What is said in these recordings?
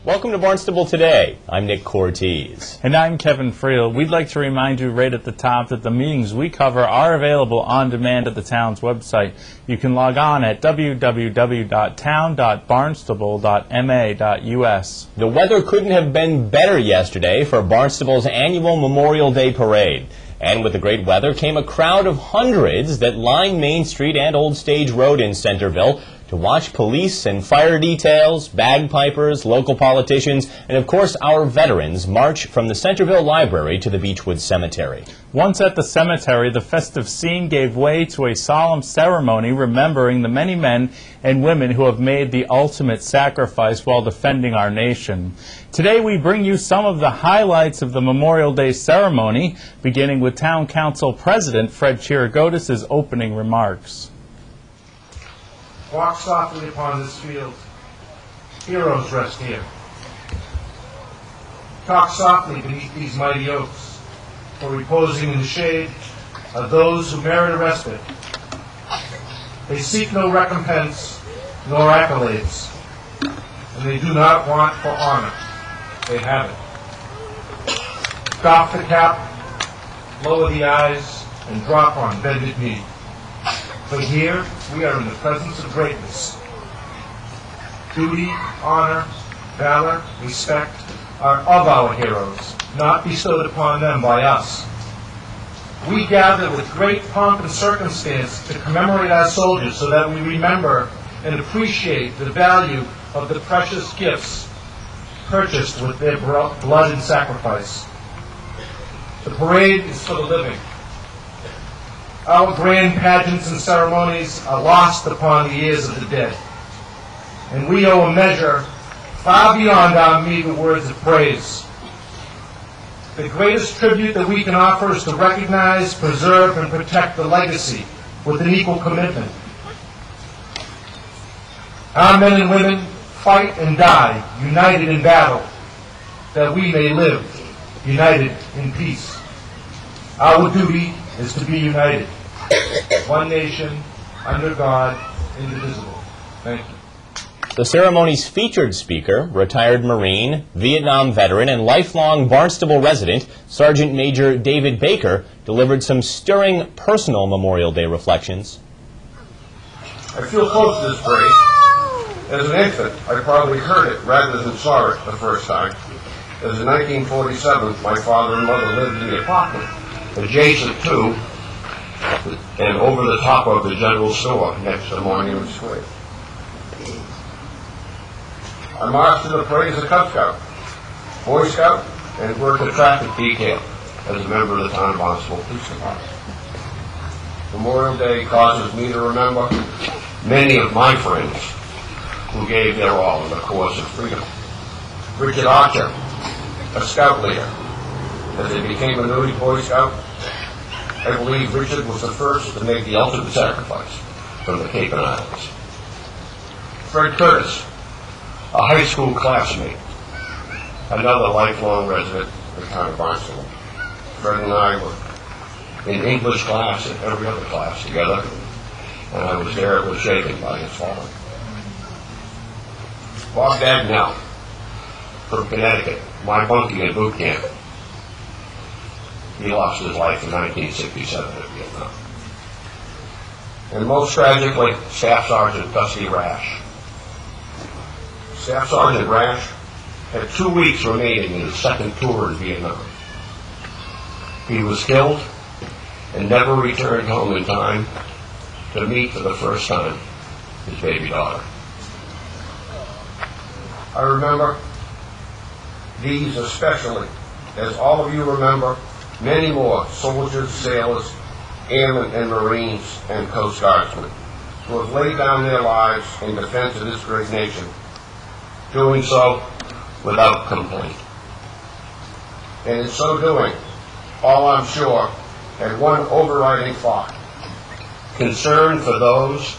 Welcome to Barnstable Today. I'm Nick Cortez. And I'm Kevin Friel. We'd like to remind you right at the top that the meetings we cover are available on demand at the town's website. You can log on at www.town.barnstable.ma.us. The weather couldn't have been better yesterday for Barnstable's annual Memorial Day Parade. And with the great weather came a crowd of hundreds that lined Main Street and Old Stage Road in Centerville to watch police and fire details, bagpipers, local politicians, and of course our veterans march from the Centerville Library to the Beechwood Cemetery. Once at the cemetery, the festive scene gave way to a solemn ceremony remembering the many men and women who have made the ultimate sacrifice while defending our nation. Today we bring you some of the highlights of the Memorial Day ceremony, beginning with Town Council President Fred Chirigotis' opening remarks. Walk softly upon this field. Heroes rest here. Talk softly beneath these mighty oaks, for reposing in the shade are those who merit a respite. They seek no recompense nor accolades, and they do not want for honor. They have it. Doff the cap, lower the eyes, and drop on bended knee. But here we are in the presence of greatness. Duty, honor, valor, respect are of our heroes, not bestowed upon them by us. We gather with great pomp and circumstance to commemorate our soldiers so that we remember and appreciate the value of the precious gifts purchased with their blood and sacrifice. The parade is for the living. Our grand pageants and ceremonies are lost upon the ears of the dead, and we owe a measure far beyond our meager words of praise. The greatest tribute that we can offer is to recognize, preserve, and protect the legacy with an equal commitment. Our men and women fight and die, united in battle, that we may live united in peace. Our duty is to be united. One nation, under God, indivisible. Thank you. The ceremony's featured speaker, retired Marine, Vietnam veteran, and lifelong Barnstable resident, Sergeant Major David Baker, delivered some stirring personal Memorial Day reflections. I feel close to this parade. As an infant, I probably heard it rather than saw it the first time. As in 1947, my father and mother lived in the apartment adjacent to and over the top of the general store next to Monument Square. I marched in the parade as a Cub Scout, Boy Scout, and worked the traffic detail as a member of the town of Barnstable Police Department. Memorial Day causes me to remember many of my friends who gave their all in the cause of freedom. Richard Archer, a scout leader, as he became a newly Boy Scout, I believe Richard was the first to make the ultimate sacrifice from the Cape and Islands. Fred Curtis, a high school classmate, another lifelong resident of the town of Barnstable. Fred and I were in English class and every other class together, and I was there, was shaken by his falling. Bob Dagnell from Connecticut, my bunkie in boot camp. He lost his life in 1967 in Vietnam. And most tragically, Staff Sergeant Dusty Rash. Staff Sergeant Rash had 2 weeks remaining in his second tour in Vietnam. He was killed and never returned home in time to meet for the first time his baby daughter. I remember these especially, as all of you remember many more soldiers, sailors, airmen, and Marines, and Coast Guardsmen who have laid down their lives in defense of this great nation, doing so without complaint. And in so doing, all I'm sure had one overriding thought: concern for those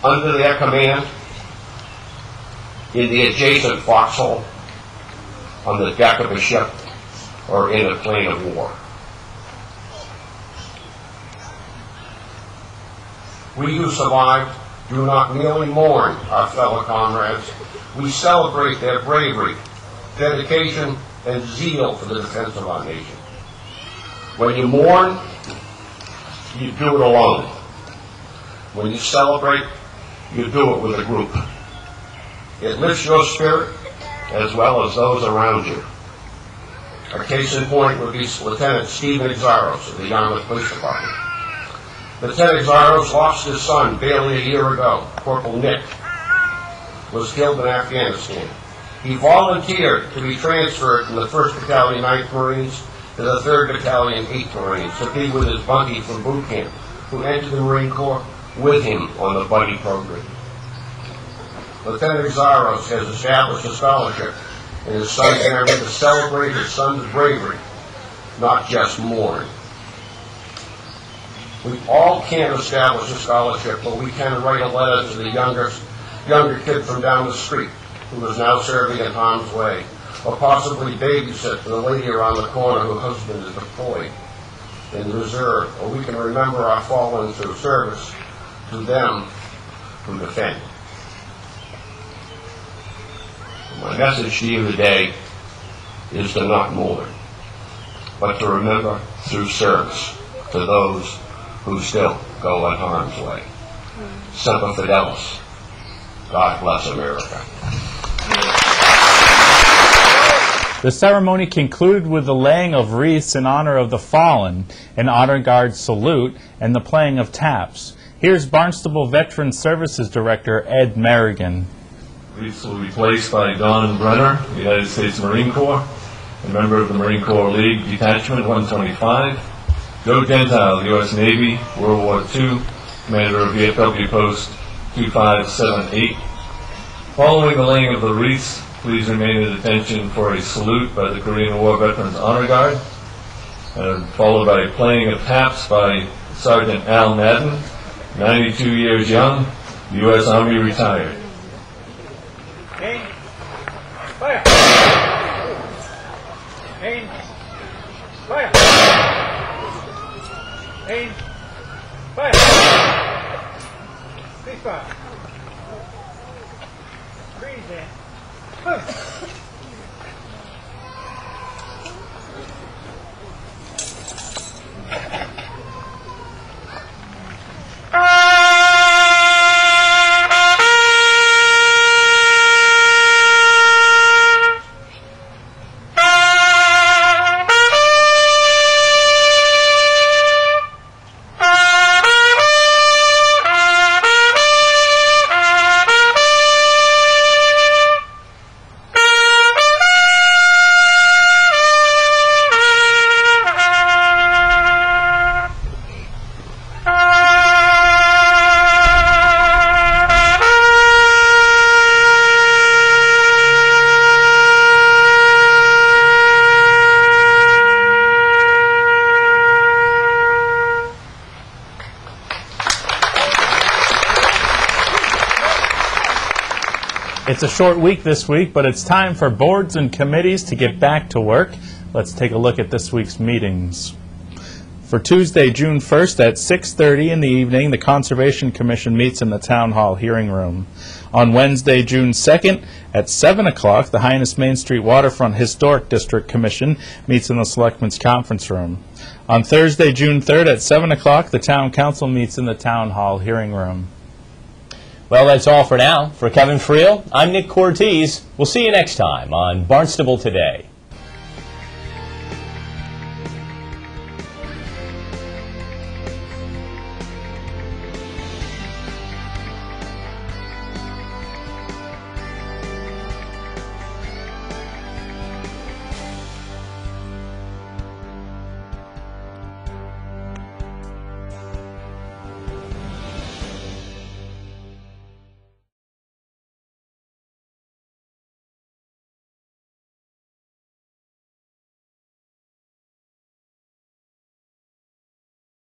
under their command in the adjacent foxhole, on the deck of a ship, or in a plane of war. We who survived do not merely mourn our fellow comrades, we celebrate their bravery dedication, and zeal for the defense of our nation. When you mourn, you do it alone. When you celebrate, you do it with a group. It lifts your spirit as well as those around you. A case in point would be Lieutenant Stephen Exaros of the Yarmouth Police Department. Lieutenant Exaros lost his son barely a year ago. Corporal Nick was killed in Afghanistan. He volunteered to be transferred from the 1st Battalion, 9th Marines to the 3rd Battalion, 8th Marines to be with his buddy from boot camp, who entered the Marine Corps with him on the buddy program. Lieutenant Exaros has established a scholarship in his son's memory to celebrate his son's bravery, not just mourn. We all can't establish a scholarship, but we can write a letter to the younger kid from down the street who is now serving in harm's way, or possibly babysit for the lady around the corner whose husband is deployed in reserve, or we can remember our fallen through service to them who defend. My message to you today is to not mourn, but to remember through service to those who still go in harm's way. Semper Fidelis. God bless America. The ceremony concluded with the laying of wreaths in honor of the fallen, an honor guard salute, and the playing of taps. Here's Barnstable Veteran Services Director Ed Merrigan. Wreaths will be placed by Don Brenner, United States Marine Corps, a member of the Marine Corps League Detachment 125, Joe Gentile, U.S. Navy, World War II, commander of VFW Post 2578. Following the laying of the wreaths, please remain at attention for a salute by the Korean War Veterans Honor Guard, followed by playing of taps by Sergeant Al Madden, 92 years young, U.S. Army retired. Aim. Fire. Aim. Fire. Aim. Fire. Ceasefire. Freeze in. It's a short week this week, but it's time for boards and committees to get back to work. Let's take a look at this week's meetings. For Tuesday, June 1st at 6:30 in the evening, the Conservation Commission meets in the Town Hall hearing room. On Wednesday, June 2nd at 7 o'clock, the Hyannis Main Street Waterfront Historic District Commission meets in the Selectmen's Conference Room. On Thursday, June 3rd at 7 o'clock, the Town Council meets in the Town Hall hearing room. Well, that's all for now. For Kevin Friel, I'm Nick Cortez. We'll see you next time on Barnstable Today.